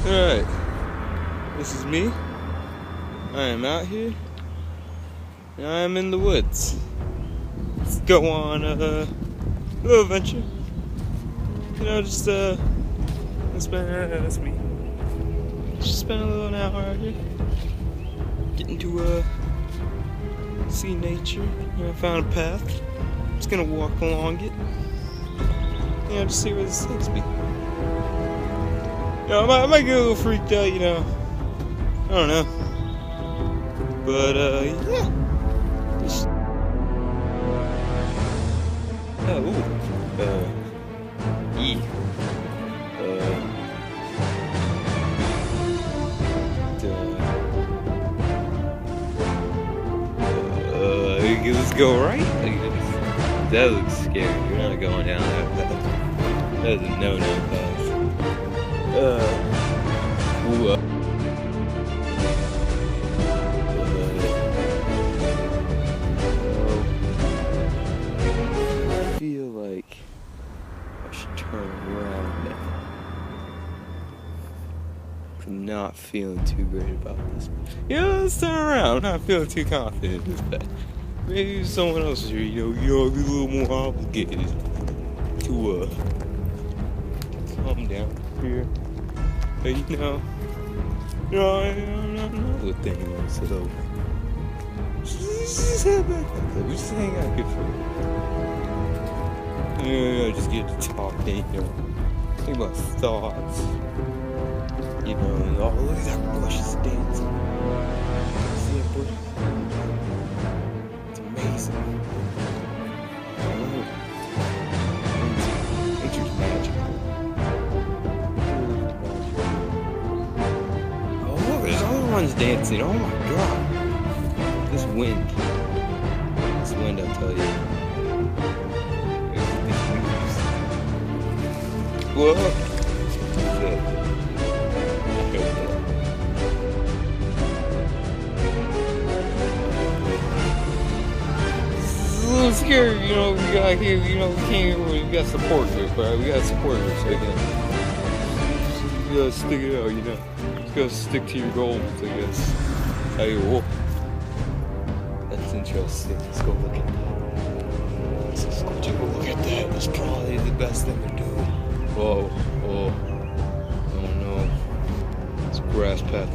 Alright, this is me. I am out here, and I am in the woods. Let's go on a little adventure. Just that's me. Just spend a little hour out here, getting to see nature. I found a path. I'm just gonna walk along it. Just see where this takes me. I might get a little freaked out, I don't know. But, yeah. Just... let's go right? That looks scary. You're not going down that path. That is a no-no path. I feel like I should turn around now. I'm not feeling too great about this. Let's turn around. I'm not feeling too confident in this bet. Maybe someone else here, you'll be a little more obligated to calm down here. But I'm not with anyone, so just head back up there. We just hang out good for you. Just get to talking, think about thoughts, and look at that bush is dancing. See that bush? It's amazing. Nature's magical. There's other ones dancing. Oh my god. This wind, I tell you. Whoa. It's a little scary, we got here, we got support group, right? We got support groups, so you gotta stick it out, Just gotta stick to your goals, I guess. That's interesting. Let's go look at that. Let's go take a look at that. That's probably the best thing to do. Whoa. Oh no. It's a grass path.